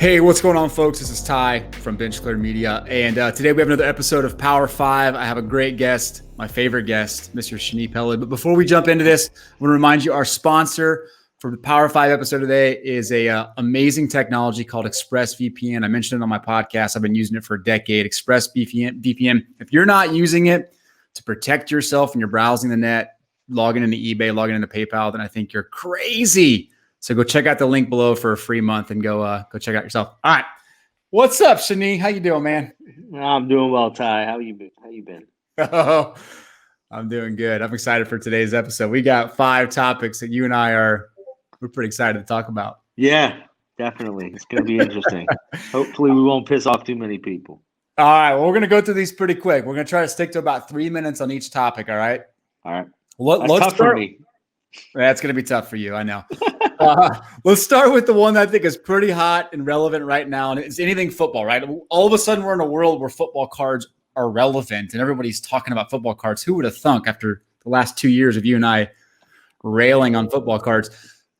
Hey, what's going on, folks? This is Ty from Bench Clear Media, and today we have another episode of Power 5. I have a great guest, my favorite guest, Mr. Shani Pelled. But before we jump into this, I want to remind you our sponsor for the Power 5 episode today is a amazing technology called ExpressVPN. I mentioned it on my podcast. I've been using it for a decade. ExpressVPN. If you're not using it to protect yourself when you're browsing the net, logging into eBay, logging into PayPal, then I think you're crazy. So go check out the link below for a free month and go check out yourself. All right. What's up, Shani? How you doing, man? I'm doing well, Ty. How you been? Oh, I'm doing good. I'm excited for today's episode. We got 5 topics that you and we're pretty excited to talk about. Yeah, definitely. It's going to be interesting. Hopefully we won't piss off too many people. All right. Well, we're going to go through these pretty quick. We're going to try to stick to about 3 minutes on each topic. All right. All right. Let's tough start. For me. That's going to be tough for you. I know. Let's start with the one that I think is pretty hot and relevant right now. And it's anything football, right? All of a sudden we're in a world where football cards are relevant and everybody's talking about football cards. Who would have thunk after the last 2 years of you and I railing on football cards?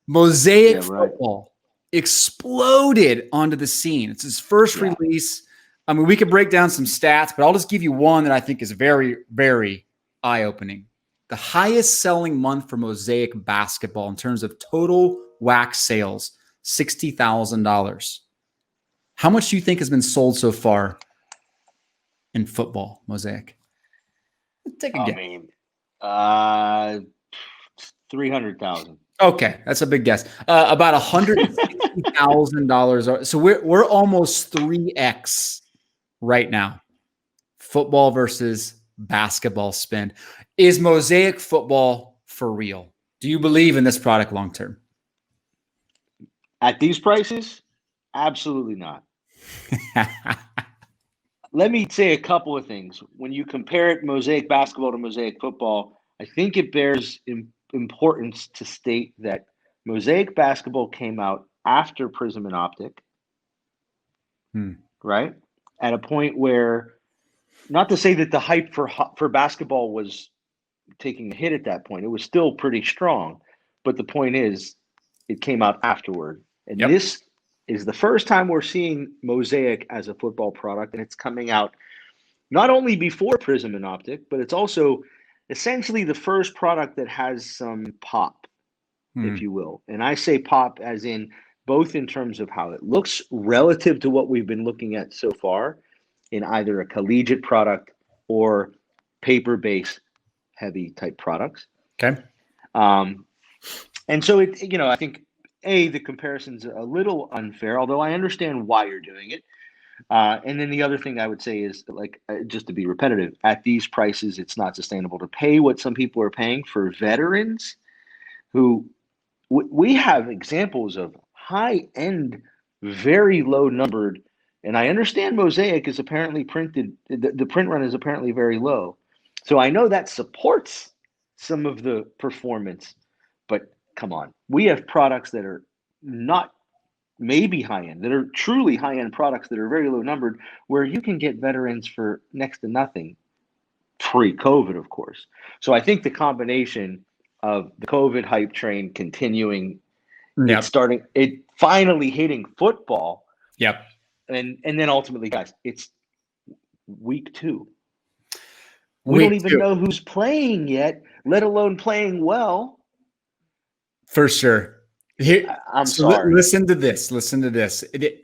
Mosaic football exploded onto the scene. It's his first release. I mean, we could break down some stats, but I'll just give you one that I think is very, very eye-opening. The highest selling month for Mosaic basketball in terms of total wax sales, $60,000. How much do you think has been sold so far in football, Mosaic? Take a guess. I mean, 300,000. Okay, that's a big guess. About $160,000. So we're almost 3x right now. Football versus basketball spend. Is Mosaic football for real? Do you believe in this product long term? At these prices? Absolutely not. Let me say a couple of things. When you compare it, Mosaic basketball to Mosaic football, I think it bears importance to state that Mosaic basketball came out after Prism and Optic, right? At a point where, not to say that the hype for basketball was taking a hit at that point. It was still pretty strong. But the point is, it came out afterward. And this is the first time we're seeing Mosaic as a football product. And it's coming out not only before Prism and Optic, but it's also essentially the first product that has some pop, if you will. And I say pop as in both in terms of how it looks relative to what we've been looking at so far in either a collegiate product or paper-based heavy type products. Okay. And so I think the comparison's a little unfair, although I understand why you're doing it. And then the other thing I would say is just to be repetitive, at these prices, it's not sustainable to pay what some people are paying for veterans who we have examples of high-end, very low numbered. And I understand Mosaic is apparently printed, the print run is apparently very low. So I know that supports some of the performance, but come on. We have products that are not maybe high-end, that are truly high-end products that are very low numbered, where you can get veterans for next to nothing, pre-COVID, of course. So I think the combination of the COVID hype train continuing, it finally hitting football. Yep. And then ultimately, guys, it's week 2. We don't even know who's playing yet, let alone playing well. For sure. I'm sorry. Listen to this.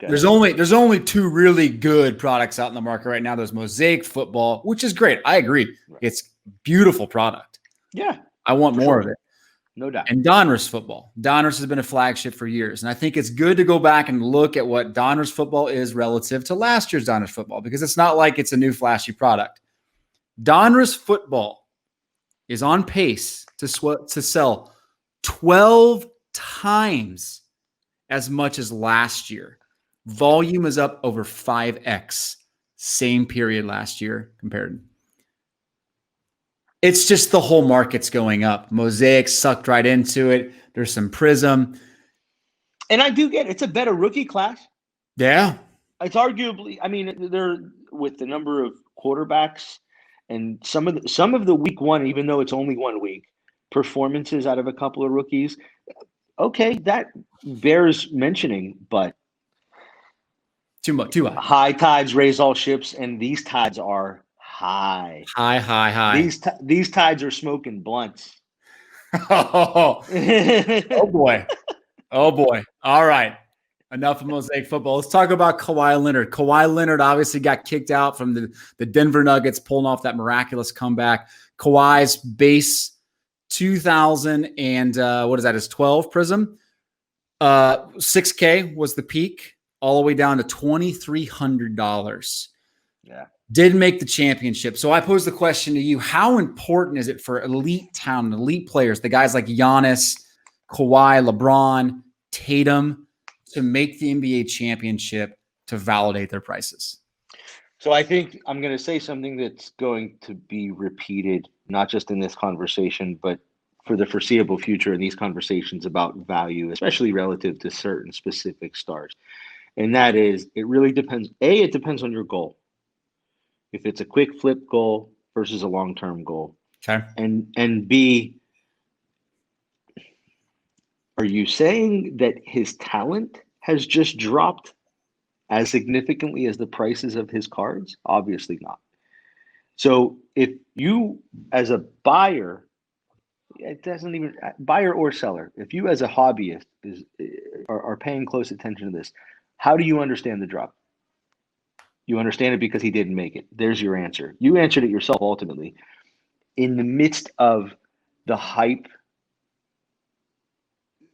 There's only 2 really good products out in the market right now. There's Mosaic football, which is great. I agree. Right. It's beautiful product. Yeah. I want more of it. No doubt. And Donruss football. Donruss has been a flagship for years. And I think it's good to go back and look at what Donruss football is relative to last year's Donruss football, because it's not like it's a new flashy product. Donruss football is on pace to sell 12 times as much as last year. Volume is up over 5x same period last year compared. It's just the whole market's going up. Mosaic sucked right into it. There's some Prism. And I do get it. It's a better rookie class. Yeah. It's arguably, I mean, they're with the number of quarterbacks and some of the week 1, even though it's only 1 week, performances out of a couple of rookies. Okay, that bears mentioning, but Too much, too high. High tides raise all ships, and these tides are high. High. These tides are smoking blunts. Oh boy. Oh boy. All right. Enough of Mosaic football. Let's talk about Kawhi Leonard. Kawhi Leonard obviously got kicked out from the Denver Nuggets, pulling off that miraculous comeback. Kawhi's base 2000 and what is that? His 12 Prism. 6K was the peak, all the way down to $2,300. Yeah. Didn't make the championship. So I pose the question to you: how important is it for elite talent, elite players, the guys like Giannis, Kawhi, LeBron, Tatum, to make the NBA championship to validate their prices? So I think I'm going to say something that's going to be repeated, not just in this conversation, but for the foreseeable future in these conversations about value, especially relative to certain specific stars. And that is, it really depends. A, it depends on your goal. If it's a quick flip goal versus a long-term goal. Okay. And B, are you saying that his talent has just dropped as significantly as the prices of his cards? Obviously not. So if you, as a buyer, it doesn't even buyer or seller, if you as a hobbyist are paying close attention to this, how do you understand the drop? You understand it because he didn't make it. There's your answer. You answered it yourself ultimately. In the midst of the hype,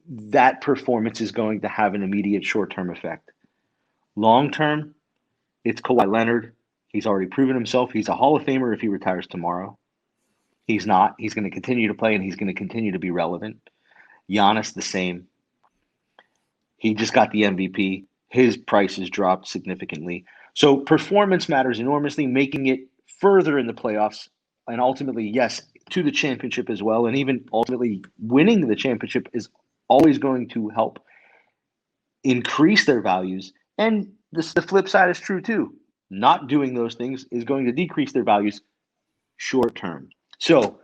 that performance is going to have an immediate short-term effect. Long-term, it's Kawhi Leonard. He's already proven himself. He's a Hall of Famer if he retires tomorrow. He's not. He's going to continue to play, and he's going to continue to be relevant. Giannis, the same. He just got the MVP. His price has dropped significantly. So performance matters enormously, making it further in the playoffs, and ultimately, yes, to the championship as well. And even ultimately winning the championship is always going to help increase their values. And the flip side is true too. Not doing those things is going to decrease their values short term. So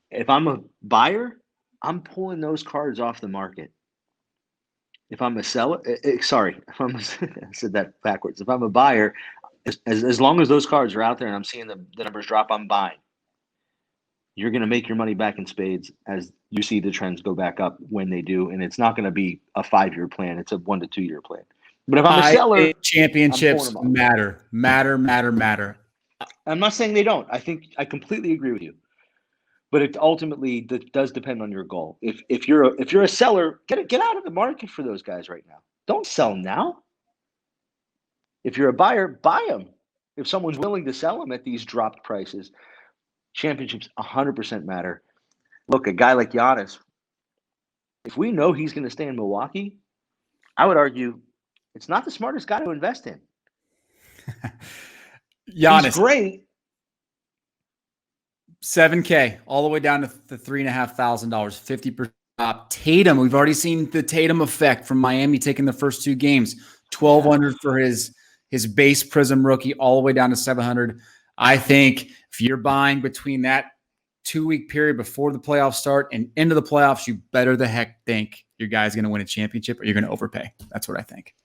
if I'm a buyer, I'm pulling those cards off the market. If I'm a seller, I said that backwards. If I'm a buyer, as long as those cards are out there and I'm seeing the numbers drop, I'm buying. You're going to make your money back in spades as you see the trends go back up when they do. And it's not going to be a 5-year plan. It's a 1 to 2 year plan. But if I'm a seller, championships matter. I'm not saying they don't. I think I completely agree with you. But it ultimately does depend on your goal. If you're a seller, get out of the market for those guys right now. Don't sell now. If you're a buyer, buy them. If someone's willing to sell them at these dropped prices, championships 100% matter. Look, a guy like Giannis, if we know he's going to stay in Milwaukee, I would argue it's not the smartest guy to invest in. Giannis, he's great. 7K all the way down to the $3,500, 50% top. Tatum, we've already seen the Tatum effect from Miami taking the first 2 games. 1,200 for his base Prism rookie, all the way down to 700. I think if you're buying between that 2-week period before the playoffs start and into the playoffs, you better the heck think your guy's going to win a championship or you're going to overpay. That's what I think.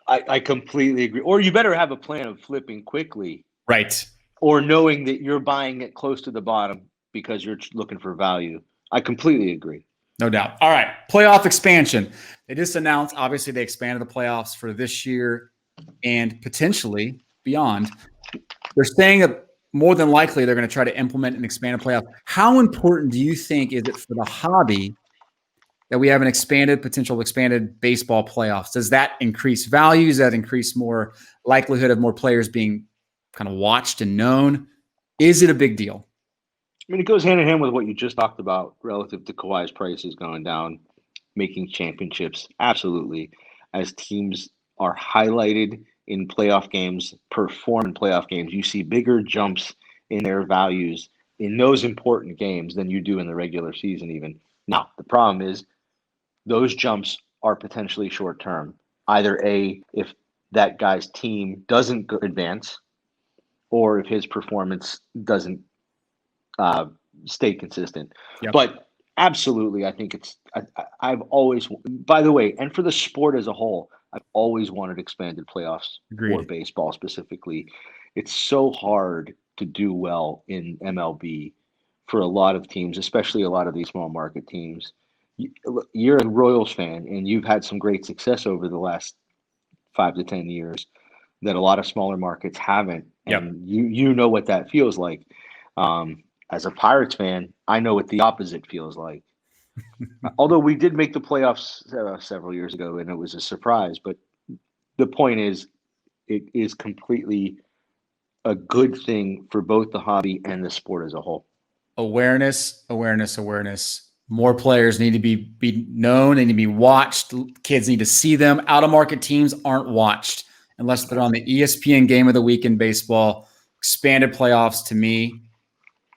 I completely agree. Or you better have a plan of flipping quickly. Right. Or knowing that you're buying it close to the bottom because you're looking for value. I completely agree. No doubt. All right. Playoff expansion. They just announced, obviously, they expanded the playoffs for this year and potentially beyond. They're saying that more than likely they're going to try to implement and expand a playoff. How important do you think is it for the hobby that we have an expanded baseball playoffs? Does that increase values? Does that increase more likelihood of more players being kind of watched and known? Is it a big deal? I mean, it goes hand in hand with what you just talked about relative to Kawhi's prices going down, making championships. Absolutely. As teams are highlighted in playoff games, perform in playoff games, you see bigger jumps in their values in those important games than you do in the regular season even. Now, the problem is those jumps are potentially short term. Either A, if that guy's team doesn't advance, or if his performance doesn't stay consistent. Yep. But absolutely, I think I've always, by the way, and for the sport as a whole, I've always wanted expanded playoffs for Agreed. baseball specifically. It's so hard to do well in MLB for a lot of teams, especially a lot of these small market teams. You're a Royals fan, and you've had some great success over the last 5 to 10 years that a lot of smaller markets haven't, Yep. and you know what that feels like. As a Pirates fan, I know what the opposite feels like. Although we did make the playoffs several years ago, and it was a surprise, but the point is, it is completely a good thing for both the hobby and the sport as a whole. Awareness, awareness, awareness. More players need to be known. They need to be watched. Kids need to see them. Out of market teams aren't watched unless they're on the ESPN Game of the Week in baseball. Expanded playoffs, to me,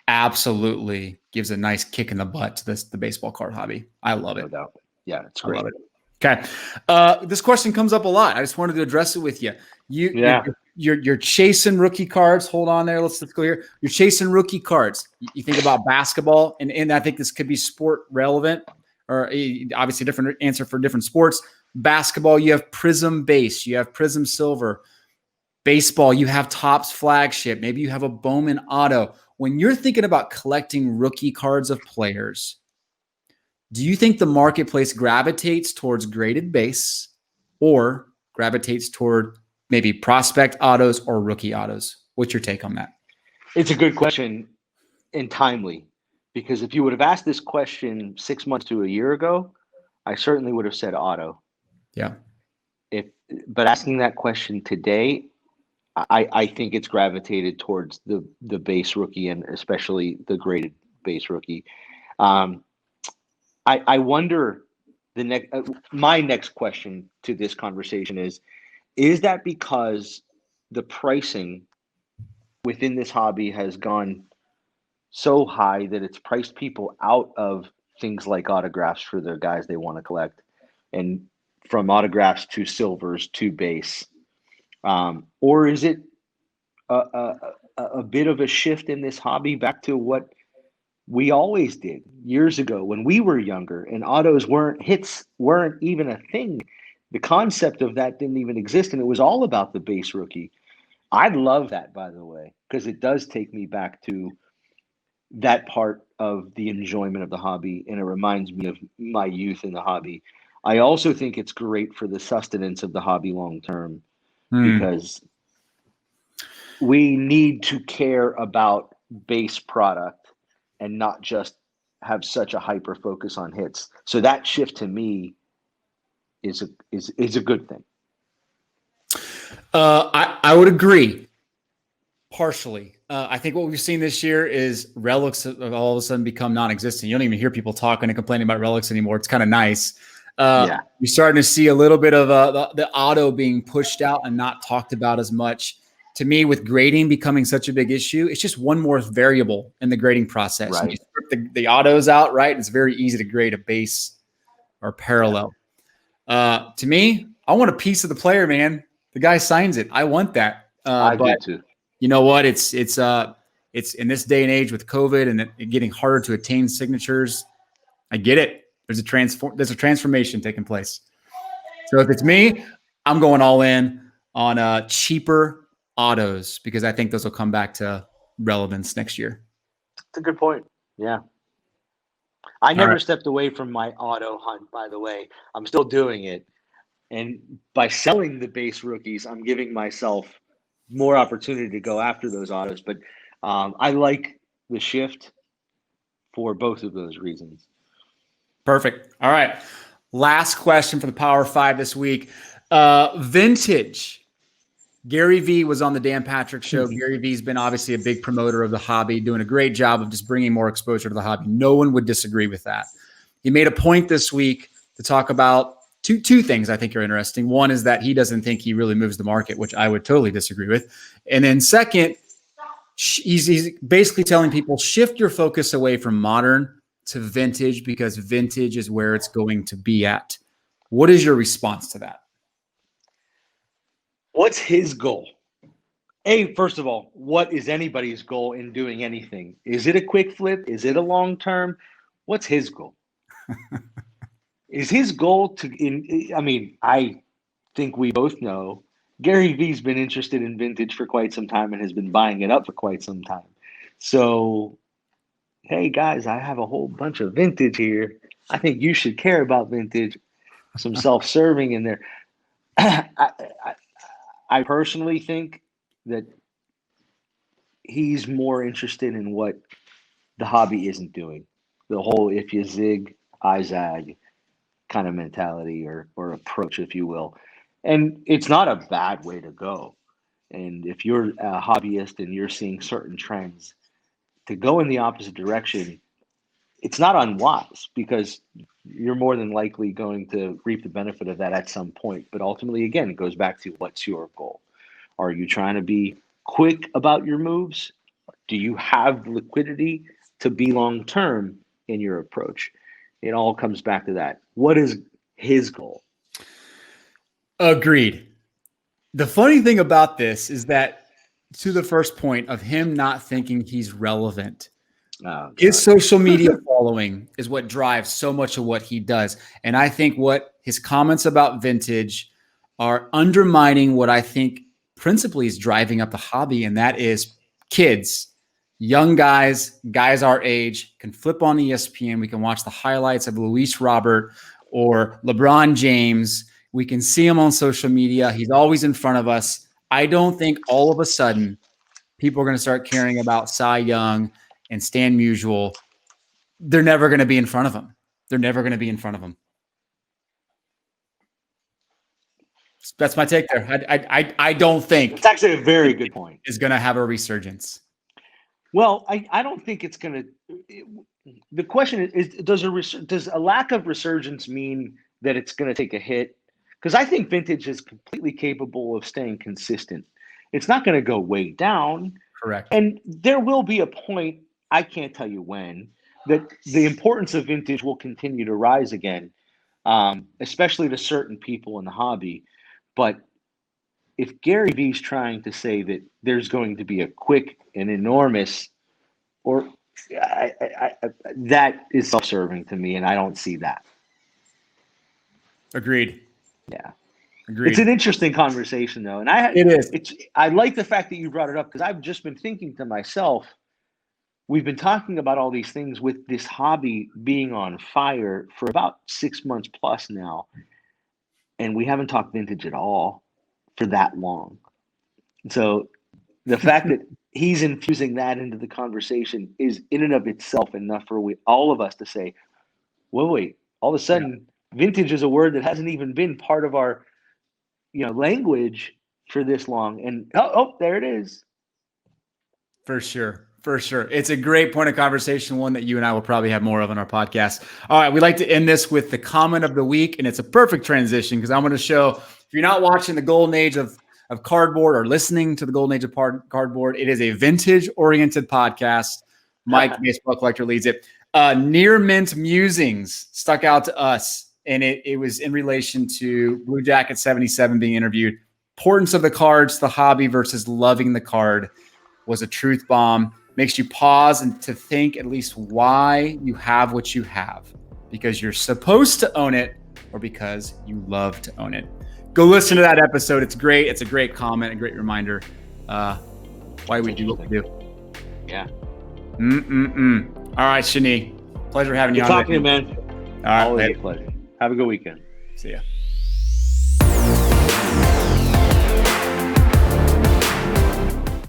absolutely gives a nice kick in the butt to the baseball card hobby. I love it. No doubt. Yeah, it's great. I love it. Okay. This question comes up a lot. I just wanted to address it with you. You're chasing rookie cards. Hold on there. Let's go here. You're chasing rookie cards. You think about basketball, and I think this could be sport relevant, or obviously a different answer for different sports. Basketball, you have Prism Base, you have Prism Silver. Baseball, you have Topps Flagship. Maybe you have a Bowman Auto. When you're thinking about collecting rookie cards of players, do you think the marketplace gravitates towards graded base or gravitates toward maybe prospect autos or rookie autos? What's your take on that? It's a good question and timely, because if you would have asked this question 6 months to a year ago, I certainly would have said auto. Yeah. But asking that question today, I think it's gravitated towards the base rookie, and especially the graded base rookie. I wonder my next question to this conversation is that because the pricing within this hobby has gone so high that it's priced people out of things like autographs for the guys they want to collect, and from autographs to silvers to base? Or is it a bit of a shift in this hobby back to what we always did years ago when we were younger and hits weren't even a thing? The concept of that didn't even exist, and it was all about the base rookie. I love that, by the way, because it does take me back to that part of the enjoyment of the hobby, and it reminds me of my youth in the hobby. I also think it's great for the sustenance of the hobby long term, because we need to care about base product and not just have such a hyper focus on hits. So that shift to me is a good thing. I would agree partially. I think what we've seen this year is relics have all of a sudden become non-existent. You don't even hear people talking and complaining about relics anymore. It's kind of nice. You're starting to see a little bit of the auto being pushed out and not talked about as much. To me, with grading becoming such a big issue, it's just one more variable in the grading process. Right. You strip the autos out, right? It's very easy to grade a base or parallel. To me, I want a piece of the player, man. The guy signs it. I want that. I do too. You know what? It's in this day and age with COVID and it getting harder to attain signatures. I get it. There's a transformation taking place. So if it's me, I'm going all in on cheaper autos, because I think those will come back to relevance next year. That's a good point. Yeah. I never stepped away from my auto hunt, by the way. I'm still doing it. And by selling the base rookies, I'm giving myself more opportunity to go after those autos. But I like the shift for both of those reasons. Perfect. All right. Last question for the Power 5 this week. Vintage. Gary V was on the Dan Patrick Show. Gary V's been obviously a big promoter of the hobby, doing a great job of just bringing more exposure to the hobby. No one would disagree with that. He made a point this week to talk about two things I think are interesting. One is that he doesn't think he really moves the market, which I would totally disagree with. And then second, he's basically telling people, shift your focus away from modern to vintage, because vintage is where it's going to be at. What is your response to that? What's his goal? First of all, what is anybody's goal in doing anything? Is it a quick flip? Is it a long term? What's his goal? Is his goal I think think we both know, Gary Vee's been interested in vintage for quite some time and has been buying it up for quite some time. So, hey guys, I have a whole bunch of vintage here. I think you should care about vintage. Some self-serving in there. I personally think that he's more interested in what the hobby isn't doing. The whole if you zig, I zag kind of mentality or approach, if you will. And it's not a bad way to go. And if you're a hobbyist and you're seeing certain trends, to go in the opposite direction, it's not unwise because you're more than likely going to reap the benefit of that at some point. But ultimately, again, it goes back to what's your goal? Are you trying to be quick about your moves? Do you have liquidity to be long term in your approach? It all comes back to that. What is his goal? Agreed. The funny thing about this is that, to the first point of him not thinking he's relevant, his social media following is what drives so much of what he does. And I think what his comments about vintage are undermining what I think principally is driving up the hobby, and that is kids, young guys our age can flip on ESPN. We can watch the highlights of Luis Robert or LeBron James. We can see him on social media. He's always in front of us. I don't think all of a sudden people are going to start caring about Cy Young and Stan Musial. They're never going to be in front of him. They're never going to be in front of him. That's my take there. I don't think it's actually a very good point. Is going to have a resurgence. Well, I don't think it's going to. The question is does a lack of resurgence mean that it's going to take a hit? Because I think vintage is completely capable of staying consistent. It's not going to go way down. Correct. And there will be a point, I can't tell you when, that the importance of vintage will continue to rise again, especially to certain people in the hobby. But if Gary Vee's trying to say that there's going to be a quick and enormous, or that is self-serving to me, and I don't see that. Agreed. Yeah. Agreed. It's an interesting conversation, though, and it is. I like the fact that you brought it up because I've just been thinking to myself, we've been talking about all these things with this hobby being on fire for about 6 months plus now, and we haven't talked vintage at all for that long. So the fact that he's infusing that into the conversation is in and of itself enough for all of us to say, wait, all of a sudden, vintage is a word that hasn't even been part of our language for this long. And there it is. For sure. It's a great point of conversation, one that you and I will probably have more of on our podcast. All right, we'd like to end this with the comment of the week, and it's a perfect transition because I'm going to show, if you're not watching the golden age of cardboard or listening to the golden age of cardboard, it is a vintage-oriented podcast. Mike, baseball collector, leads it. Near Mint Musings stuck out to us, and it was in relation to Blue Jacket 77 being interviewed. Importance of the cards, the hobby versus loving the card was a truth bomb. Makes you pause and to think at least why you have what you have. Because you're supposed to own it or because you love to own it. Go listen to that episode. It's great. It's a great comment, a great reminder why we do what we do. Yeah. All right, Shani. Pleasure having you on. Talking to you, man. All right. Always a pleasure. Have a good weekend. See ya.